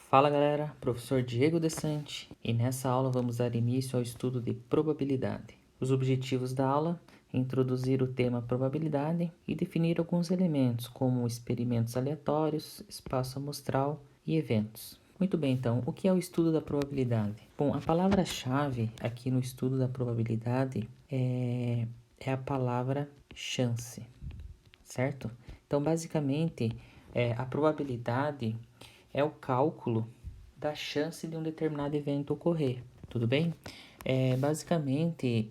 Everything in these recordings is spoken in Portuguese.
Fala galera, professor Diego Desante, e nessa aula vamos dar início ao estudo de probabilidade. Os objetivos da aula: introduzir o tema probabilidade e definir alguns elementos como experimentos aleatórios, espaço amostral e eventos. Muito bem, então, o que é o estudo da probabilidade? Bom, a palavra-chave aqui no estudo da probabilidade é a palavra chance, certo? Então, basicamente, a probabilidade é o cálculo da chance de um determinado evento ocorrer, tudo bem? Basicamente,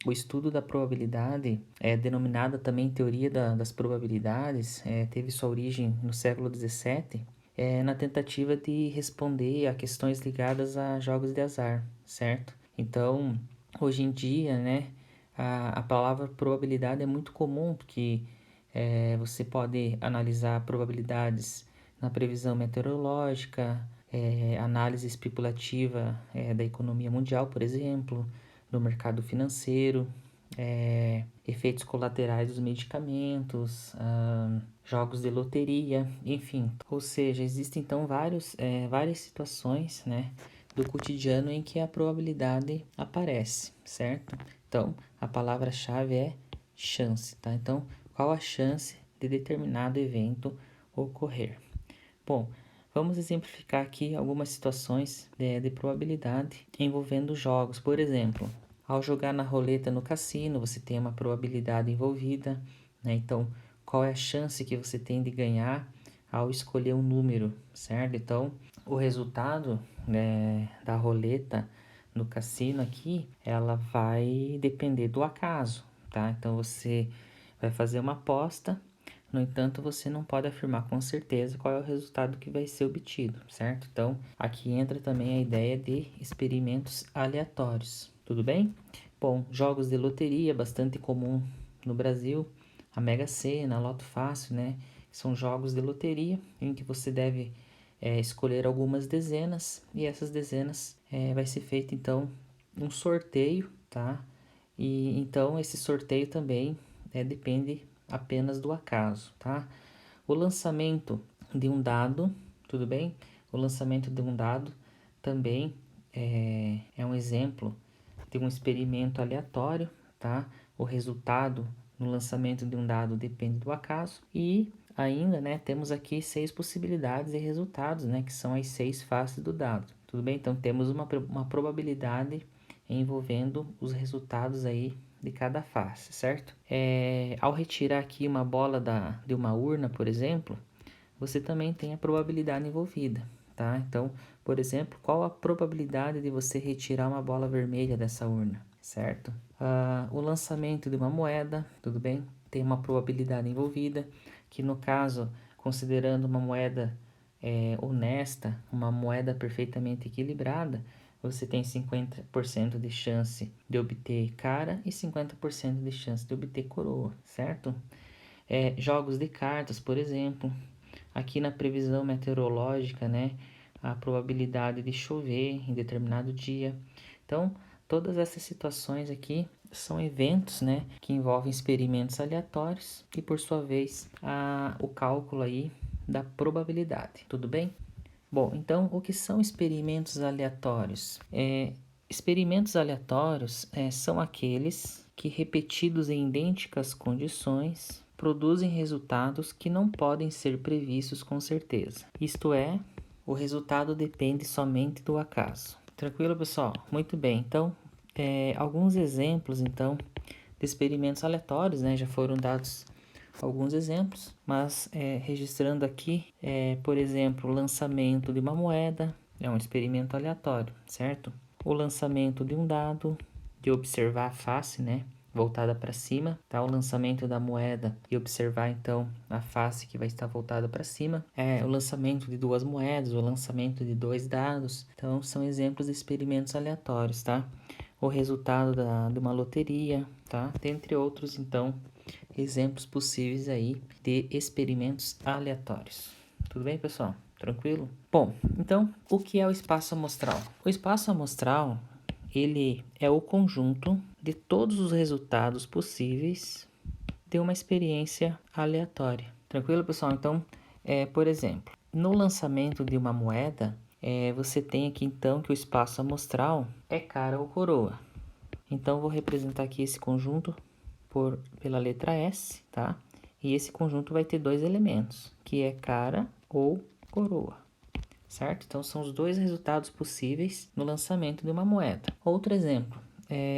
o estudo da probabilidade, denominada também teoria das probabilidades, teve sua origem no século XVII, na tentativa de responder a questões ligadas a jogos de azar, certo? Então, hoje em dia, né, a palavra probabilidade é muito comum, porque você pode analisar probabilidades na previsão meteorológica, análise especulativa da economia mundial, por exemplo, no mercado financeiro, efeitos colaterais dos medicamentos, jogos de loteria, enfim. Ou seja, existem então várias situações, né, do cotidiano em que a probabilidade aparece, certo? Então, a palavra-chave é chance, tá? Então, qual a chance de determinado evento ocorrer? Bom, vamos exemplificar aqui algumas situações de probabilidade envolvendo jogos. Por exemplo, ao jogar na roleta no cassino, você tem uma probabilidade envolvida, né? Então, qual é a chance que você tem de ganhar ao escolher um número, certo? Então, o resultado, né, da roleta no cassino aqui, ela vai depender do acaso, tá? Então, você vai fazer uma aposta. No entanto, você não pode afirmar com certeza qual é o resultado que vai ser obtido, certo? Então, aqui entra também a ideia de experimentos aleatórios, tudo bem? Bom, jogos de loteria, bastante comum no Brasil, a Mega Sena, a Loto Fácil, né? São jogos de loteria em que você deve escolher algumas dezenas e essas dezenas vai ser feito, então, um sorteio, tá? E então esse sorteio também depende apenas do acaso, tá? O lançamento de um dado, tudo bem? O lançamento de um dado também é um exemplo de um experimento aleatório, tá? O resultado no lançamento de um dado depende do acaso e ainda, né, temos aqui 6 possibilidades de resultados, né, que são as 6 faces do dado, tudo bem? Então temos uma probabilidade envolvendo os resultados aí de cada face, certo? Ao retirar aqui uma bola de uma urna, por exemplo, você também tem a probabilidade envolvida, tá? Então, por exemplo, qual a probabilidade de você retirar uma bola vermelha dessa urna, certo? O lançamento de uma moeda, tudo bem? Tem uma probabilidade envolvida, que no caso, considerando uma moeda honesta, uma moeda perfeitamente equilibrada, você tem 50% de chance de obter cara e 50% de chance de obter coroa, certo? Jogos de cartas, por exemplo, aqui na previsão meteorológica, né, a probabilidade de chover em determinado dia. Então, todas essas situações aqui são eventos, né, que envolvem experimentos aleatórios e, por sua vez, o cálculo aí da probabilidade. Tudo bem? Bom, então, o que são experimentos aleatórios? Experimentos aleatórios são aqueles que, repetidos em idênticas condições, produzem resultados que não podem ser previstos com certeza. Isto é, o resultado depende somente do acaso. Tranquilo, pessoal? Muito bem. Então, alguns exemplos, então, de experimentos aleatórios, né, já foram dados alguns exemplos, mas registrando aqui, por exemplo, o lançamento de uma moeda, é um experimento aleatório, certo? O lançamento de um dado, de observar a face, né, voltada para cima, tá? O lançamento da moeda e observar então a face que vai estar voltada para cima, o lançamento de duas moedas, o lançamento de dois dados, então são exemplos de experimentos aleatórios, tá? O resultado de uma loteria, tá? Dentre outros, então, exemplos possíveis aí de experimentos aleatórios. Tudo bem, pessoal? Tranquilo? Bom, então, o que é o espaço amostral? O espaço amostral, ele é o conjunto de todos os resultados possíveis de uma experiência aleatória. Tranquilo, pessoal? Então, por exemplo, No lançamento de uma moeda, você tem aqui então que o espaço amostral é cara ou coroa. Então, vou representar aqui esse conjunto pela letra S, tá? E esse conjunto vai ter dois elementos, que é cara ou coroa, certo? Então, são os dois resultados possíveis no lançamento de uma moeda. Outro exemplo,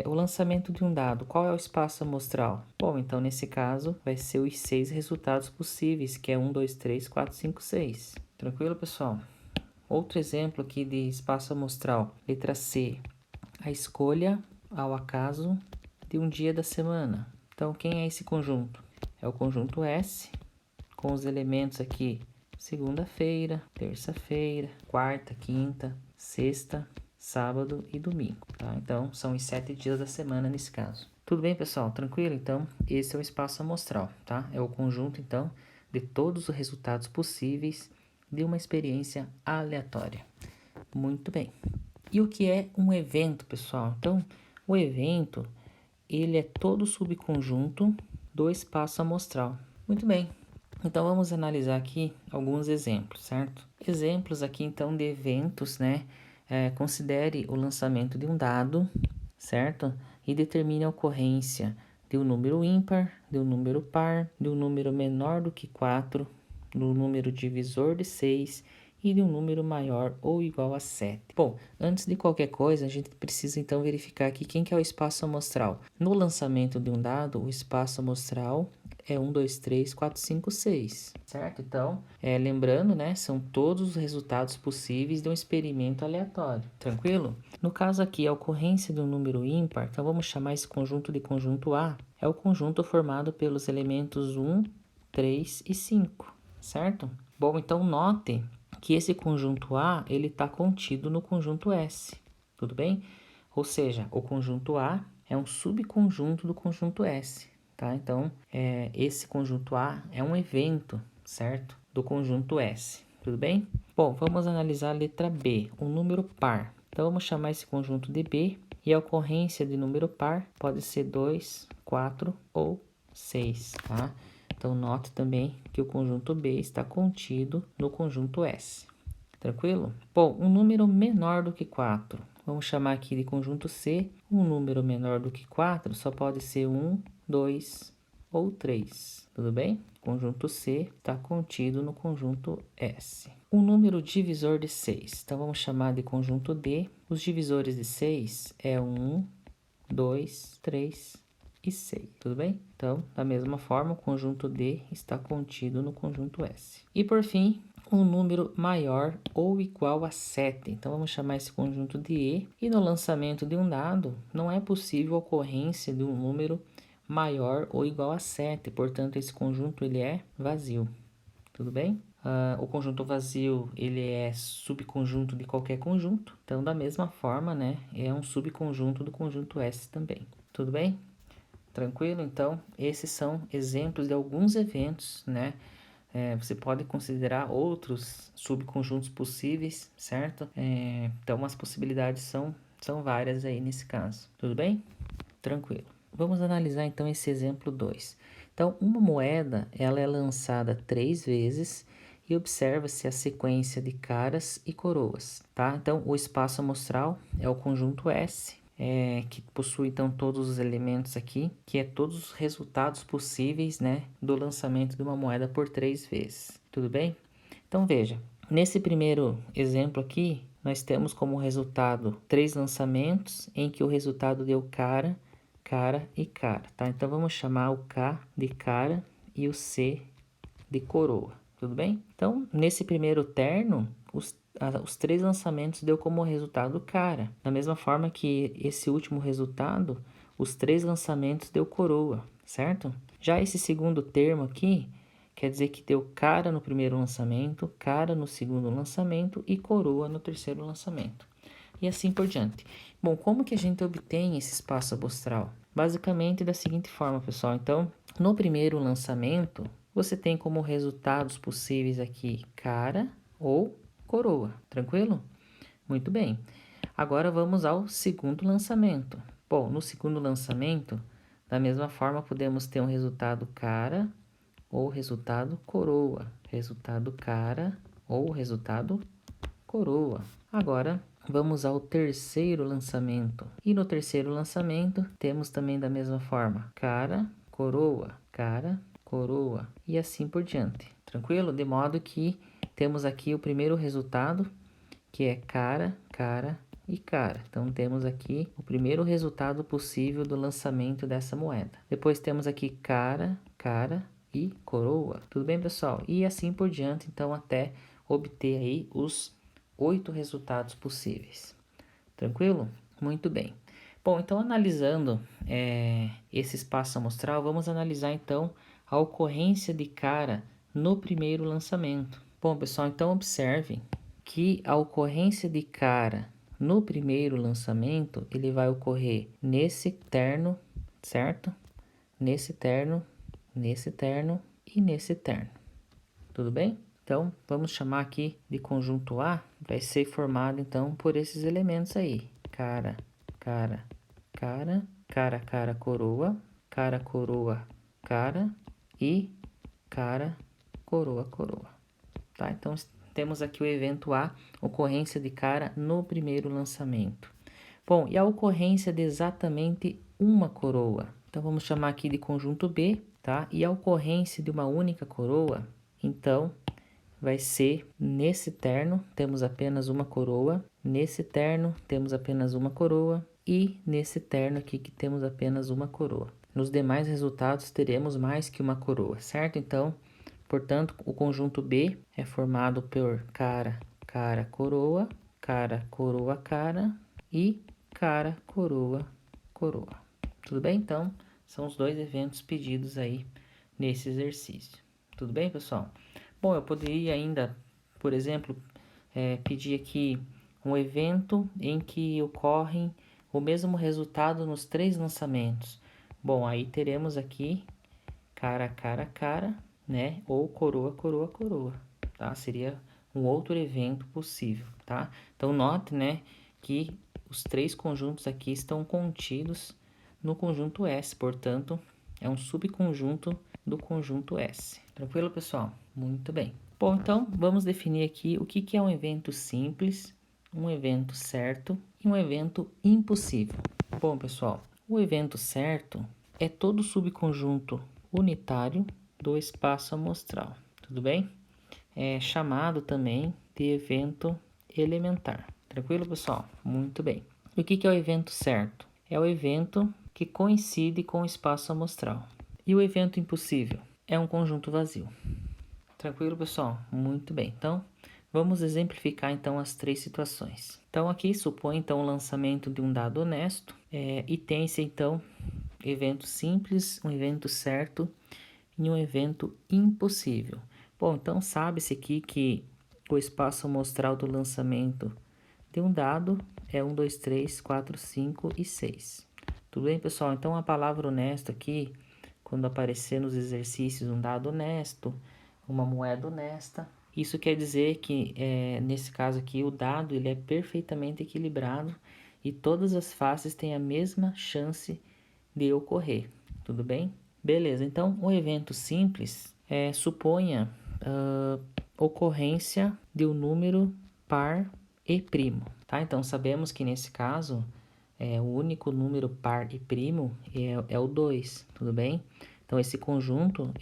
o lançamento de um dado. Qual é o espaço amostral? Bom, então, nesse caso, vai ser os 6 resultados possíveis, que é 1, 2, 3, 4, 5, 6. Tranquilo, pessoal? Outro exemplo aqui de espaço amostral. Letra C. A escolha ao acaso de um dia da semana. Então, quem é esse conjunto? É o conjunto S, com os elementos aqui: segunda-feira, terça-feira, quarta, quinta, sexta, sábado e domingo, tá? Então, são os 7 dias da semana nesse caso. Tudo bem, pessoal? Tranquilo? Então, esse é o espaço amostral, tá? É o conjunto, então, de todos os resultados possíveis de uma experiência aleatória. Muito bem. E o que é um evento, pessoal? Então, o evento, ele é todo o subconjunto do espaço amostral. Muito bem. Então, vamos analisar aqui alguns exemplos, certo? Exemplos aqui, então, de eventos, né? Considere o lançamento de um dado, certo? E determine a ocorrência de um número ímpar, de um número par, de um número menor do que 4, do número divisor de 6 e de um número maior ou igual a 7. Bom, antes de qualquer coisa, a gente precisa então verificar aqui quem que é o espaço amostral. No lançamento de um dado, o espaço amostral é 1, 2, 3, 4, 5, 6, certo? Então, lembrando, né, são todos os resultados possíveis de um experimento aleatório, tranquilo? No caso aqui, a ocorrência de um número ímpar, então vamos chamar esse conjunto de conjunto A, é o conjunto formado pelos elementos 1, 3 e 5, certo? Bom, então note que esse conjunto A, ele está contido no conjunto S, tudo bem? Ou seja, o conjunto A é um subconjunto do conjunto S, tá? Então, esse conjunto A é um evento, certo? Do conjunto S, tudo bem? Bom, vamos analisar a letra B, um número par. Então, vamos chamar esse conjunto de B, e a ocorrência de número par pode ser 2, 4 ou 6, tá? Então, note também que o conjunto B está contido no conjunto S. Tranquilo? Bom, um número menor do que 4. Vamos chamar aqui de conjunto C. Um número menor do que 4 só pode ser 1, 2 ou 3. Tudo bem? O conjunto C está contido no conjunto S. Um número divisor de 6. Então, vamos chamar de conjunto D. Os divisores de 6 é 1, 2, 3 e 6, tudo bem? Então, da mesma forma, o conjunto D está contido no conjunto S. E por fim, um número maior ou igual a 7. Então, vamos chamar esse conjunto de E. E no lançamento de um dado, não é possível a ocorrência de um número maior ou igual a 7. Portanto, esse conjunto ele é vazio. Tudo bem? O conjunto vazio, ele é subconjunto de qualquer conjunto. Então, da mesma forma, né, é um subconjunto do conjunto S também. Tudo bem? Tranquilo? Então, esses são exemplos de alguns eventos, né? Você pode considerar outros subconjuntos possíveis, certo? Então, as possibilidades são várias aí nesse caso. Tudo bem? Tranquilo. Vamos analisar então esse exemplo 2. Então, uma moeda ela é lançada 3 vezes e observa-se a sequência de caras e coroas, tá? Então, o espaço amostral é o conjunto S, que possui então todos os elementos aqui, que é todos os resultados possíveis, né, do lançamento de uma moeda por 3 vezes. Tudo bem? Então, veja, nesse primeiro exemplo aqui, nós temos como resultado 3 lançamentos em que o resultado deu cara, cara e cara, tá? Então, vamos chamar o K de cara e o C de coroa, tudo bem? Então, nesse primeiro terno, os 3 lançamentos deu como resultado cara. Da mesma forma que esse último resultado, os 3 lançamentos deu coroa, certo? Já esse segundo termo aqui, quer dizer que deu cara no primeiro lançamento, cara no segundo lançamento e coroa no terceiro lançamento. E assim por diante. Bom, como que a gente obtém esse espaço amostral? Basicamente da seguinte forma, pessoal. Então, no primeiro lançamento, você tem como resultados possíveis aqui cara ou coroa, tranquilo? Muito bem. Agora vamos ao segundo lançamento. Bom, no segundo lançamento, da mesma forma, podemos ter um resultado cara ou resultado coroa. Resultado cara ou resultado coroa. Agora, vamos ao terceiro lançamento. E no terceiro lançamento, temos também da mesma forma, cara, coroa, e assim por diante. Tranquilo? De modo que temos aqui o primeiro resultado, que é cara, cara e cara. Então, temos aqui o primeiro resultado possível do lançamento dessa moeda. Depois temos aqui cara, cara e coroa. Tudo bem, pessoal? E assim por diante, então, até obter aí os 8 resultados possíveis. Tranquilo? Muito bem. Bom, então analisando esse espaço amostral, vamos analisar então a ocorrência de cara no primeiro lançamento. Bom, pessoal, então observem que a ocorrência de cara no primeiro lançamento, ele vai ocorrer nesse terno, certo? Nesse terno e nesse terno. Tudo bem? Então, vamos chamar aqui de conjunto A, vai ser formado então por esses elementos aí. Cara, coroa, cara e cara, coroa. Tá? Então, temos aqui o evento A, ocorrência de cara no primeiro lançamento. Bom, e a ocorrência de exatamente uma coroa? Então, vamos chamar aqui de conjunto B, tá? E a ocorrência de uma única coroa, então, vai ser nesse terno, temos apenas uma coroa, nesse terno temos apenas uma coroa e nesse terno aqui que temos apenas uma coroa. Nos demais resultados teremos mais que uma coroa, certo? Então, portanto, o conjunto B é formado por cara, coroa, cara e cara, coroa. Tudo bem? Então, são os dois eventos pedidos aí nesse exercício. Tudo bem, pessoal? Bom, eu poderia ainda, por exemplo, pedir aqui um evento em que ocorrem o mesmo resultado nos 3 lançamentos. Bom, aí teremos aqui cara, né? Ou coroa, tá? Seria um outro evento possível, tá? Então, note, né, que os 3 conjuntos aqui estão contidos no conjunto S, portanto, é um subconjunto do conjunto S. Tranquilo, pessoal? Muito bem. Bom, então, vamos definir aqui o que é um evento simples, um evento certo e um evento impossível. Bom, pessoal, o evento certo é todo subconjunto unitário do espaço amostral, tudo bem? É chamado também de evento elementar. Tranquilo, pessoal? Muito bem. E o que é o evento certo? É o evento que coincide com o espaço amostral. E o evento impossível? É um conjunto vazio. Tranquilo, pessoal? Muito bem. Então, vamos exemplificar então as 3 situações. Então, aqui supõe então o lançamento de um dado honesto e tem-se então evento simples, um evento certo e um evento impossível. Bom, então sabe-se aqui que o espaço amostral do lançamento de um dado é 1, 2, 3, 4, 5 e 6. Tudo bem, pessoal? Então a palavra honesto aqui, quando aparecer nos exercícios um dado honesto, uma moeda honesta, isso quer dizer que nesse caso aqui o dado ele é perfeitamente equilibrado e todas as faces têm a mesma chance de ocorrer. Tudo bem? Beleza, então o evento simples suponha ocorrência de um número par e primo, tá? Então sabemos que nesse caso o único número par e primo é o 2, tudo bem? Então esse conjunto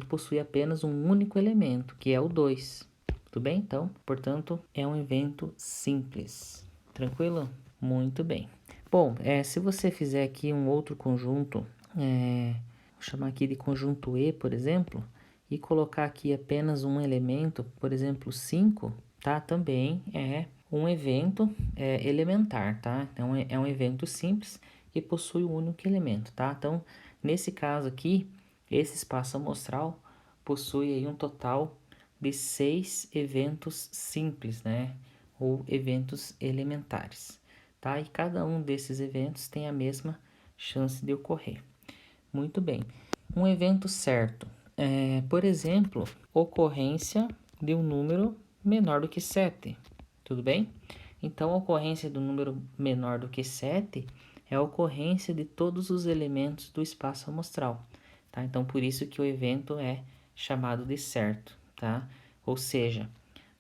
possui apenas um único elemento, que é o 2, tudo bem? Então, portanto, é um evento simples, tranquilo? Muito bem. Bom, se você fizer aqui um outro conjunto, vou chamar aqui de conjunto E, por exemplo, e colocar aqui apenas um elemento, por exemplo, 5, tá? Também é um evento elementar, tá? Então, é um evento simples que possui um único elemento, tá? Então, nesse caso aqui, esse espaço amostral possui aí um total de 6 eventos simples, né? Ou eventos elementares, tá? E cada um desses eventos tem a mesma chance de ocorrer. Muito bem. Um evento certo por exemplo, ocorrência de um número menor do que 7, tudo bem? Então, a ocorrência do número menor do que 7 é a ocorrência de todos os elementos do espaço amostral, tá? Então, por isso que o evento é chamado de certo, tá? Ou seja,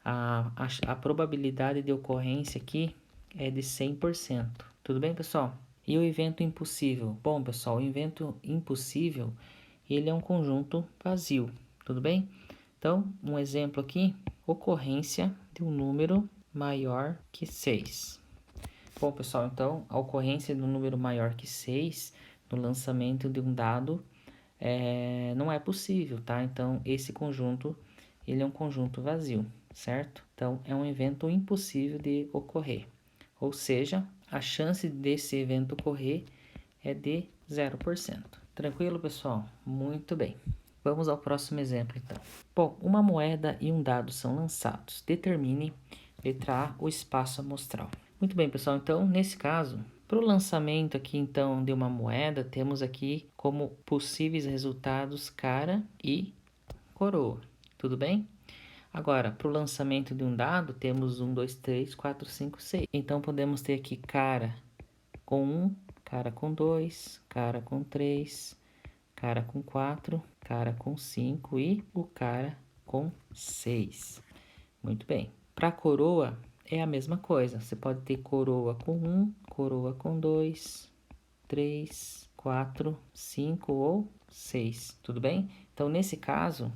a probabilidade de ocorrência aqui é de 100%. Tudo bem, pessoal? E o evento impossível? Bom, pessoal, o evento impossível, ele é um conjunto vazio. Tudo bem? Então, um exemplo aqui, ocorrência de um número maior que 6. Bom, pessoal, então, a ocorrência de um número maior que 6 no lançamento de um dado não é possível, tá? Então, esse conjunto, ele é um conjunto vazio, certo? Então, é um evento impossível de ocorrer. Ou seja, a chance desse evento ocorrer é de 0%. Tranquilo, pessoal? Muito bem. Vamos ao próximo exemplo, então. Bom, uma moeda e um dado são lançados. Determine, letra A, o espaço amostral. Muito bem, pessoal. Então, nesse caso, para o lançamento aqui, então, de uma moeda, temos aqui como possíveis resultados cara e coroa. Tudo bem? Agora, para o lançamento de um dado, temos 1, 2, 3, 4, 5, 6. Então, podemos ter aqui cara com 1, cara com 2, cara com 3, cara com 4, cara com 5 e o cara com 6. Muito bem. Para coroa é a mesma coisa. Você pode ter coroa com 1, coroa com 2, 3, 4, 5 ou 6. Tudo bem? Então, nesse caso,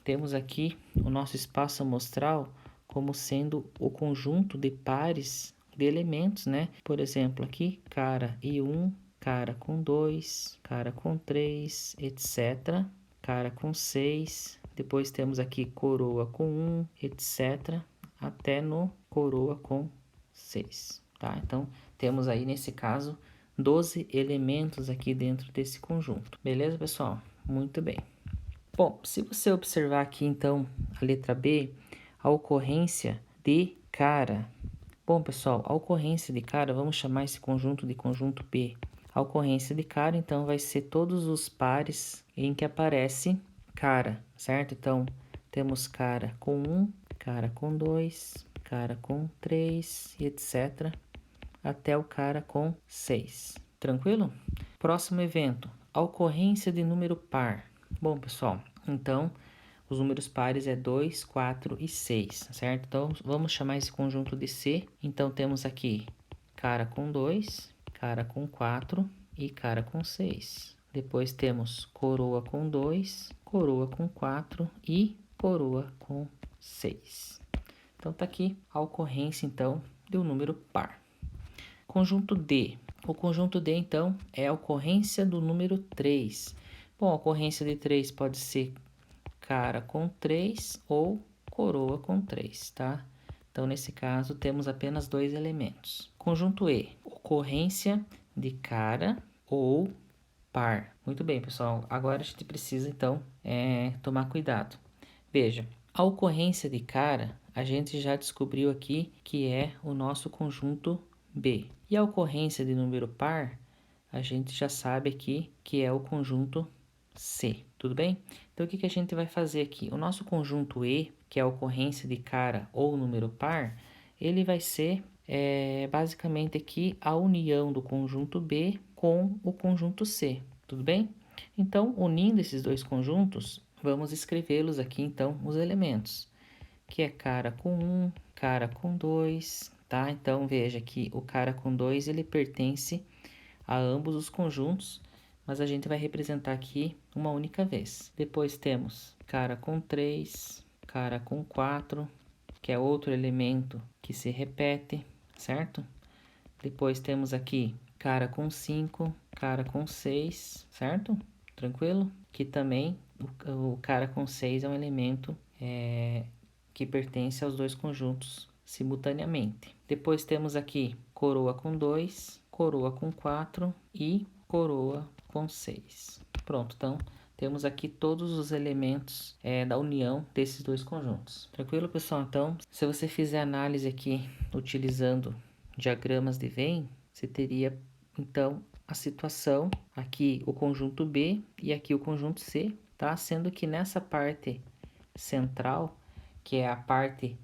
temos aqui o nosso espaço amostral como sendo o conjunto de pares de elementos, né? Por exemplo, aqui, cara e 1, cara com 2, cara com 3, etc. Cara com 6. Depois temos aqui coroa com 1, etc. Até no coroa com 6, tá? Então, temos aí, nesse caso, 12 elementos aqui dentro desse conjunto. Beleza, pessoal? Muito bem. Bom, se você observar aqui, então, a letra B, a ocorrência de cara. Bom, pessoal, a ocorrência de cara, vamos chamar esse conjunto de conjunto P. A ocorrência de cara, então, vai ser todos os pares em que aparece cara, certo? Então, temos cara com 1, cara com 2, cara com 3, e etc. Até o cara com 6. Tranquilo? Próximo evento, a ocorrência de número par. Bom, pessoal, então, os números pares é 2, 4 e 6, certo? Então, vamos chamar esse conjunto de C. Então, temos aqui cara com 2, cara com 4 e cara com 6. Depois temos coroa com 2, coroa com 4 e coroa com 6. Então, tá aqui a ocorrência, então, de um número par. Conjunto D. O conjunto D, então, é a ocorrência do número 3. Bom, a ocorrência de 3 pode ser cara com 3 ou coroa com 3, tá? Então, nesse caso, temos apenas dois elementos. Conjunto E, ocorrência de cara ou par. Muito bem, pessoal. Agora a gente precisa, então, tomar cuidado. Veja, a ocorrência de cara, a gente já descobriu aqui que é o nosso conjunto B. E a ocorrência de número par, a gente já sabe aqui que é o conjunto C, tudo bem? Então, o que a gente vai fazer aqui? O nosso conjunto E, que é a ocorrência de cara ou número par, ele vai ser basicamente aqui a união do conjunto B com o conjunto C, tudo bem? Então, unindo esses dois conjuntos, vamos escrevê-los aqui, então, os elementos, que é cara com 1, cara com 2, tá? Então, veja que o cara com 2, ele pertence a ambos os conjuntos, mas a gente vai representar aqui uma única vez. Depois temos cara com 3, cara com 4, que é outro elemento que se repete, certo? Depois temos aqui cara com 5, cara com 6, certo? Tranquilo? Que também o cara com 6 é um elemento que pertence aos dois conjuntos simultaneamente. Depois temos aqui coroa com 2, coroa com 4 e coroa com 6. Pronto, então temos aqui todos os elementos da união desses dois conjuntos. Tranquilo, pessoal? Então, se você fizer análise aqui utilizando diagramas de Venn, você teria, então, a situação aqui o conjunto B e aqui o conjunto C, tá? Sendo que nessa parte central, que é a parte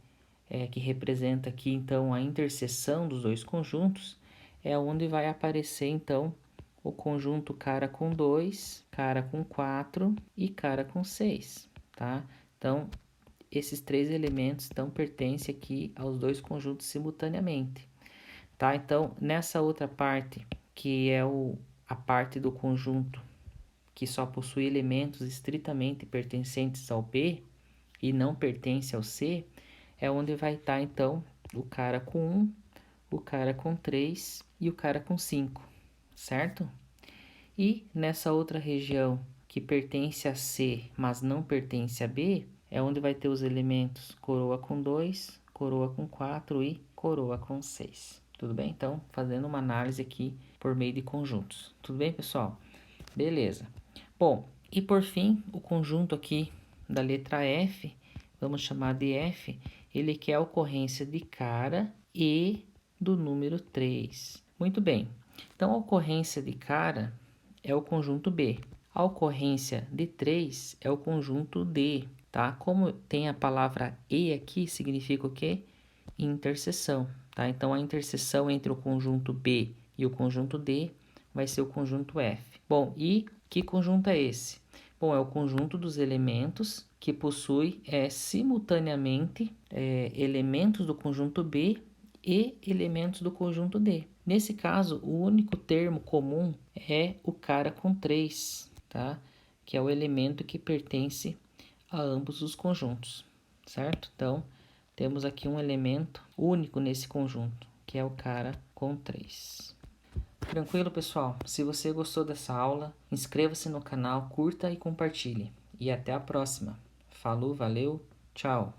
que representa aqui, então, a interseção dos dois conjuntos, é onde vai aparecer, então, o conjunto cara com 2, cara com 4 e cara com 6, tá? Então, esses 3 elementos então pertencem aqui aos 2 conjuntos simultaneamente, tá? Então, nessa outra parte, que é a parte do conjunto que só possui elementos estritamente pertencentes ao B e não pertence ao C, é onde vai estar, então, o cara com 1, o cara com 3 e o cara com 5, certo? E nessa outra região que pertence a C, mas não pertence a B, é onde vai ter os elementos coroa com 2, coroa com 4 e coroa com 6. Tudo bem? Então, fazendo uma análise aqui por meio de conjuntos. Tudo bem, pessoal? Beleza. Bom, e por fim, o conjunto aqui da letra F, vamos chamar de F, ele quer a ocorrência de cara e do número 3. Muito bem. Então, a ocorrência de cara é o conjunto B. A ocorrência de 3 é o conjunto D, tá? Como tem a palavra e aqui, significa o quê? Interseção, tá? Então, a interseção entre o conjunto B e o conjunto D vai ser o conjunto F. Bom, e que conjunto é esse? Bom, é o conjunto dos elementos que possui simultaneamente elementos do conjunto B e elementos do conjunto D. Nesse caso, o único termo comum é o cara com 3, tá? Que é o elemento que pertence a ambos os conjuntos, certo? Então, temos aqui um elemento único nesse conjunto, que é o cara com 3. Tranquilo, pessoal? Se você gostou dessa aula, inscreva-se no canal, curta e compartilhe. E até a próxima. Falou, valeu, tchau!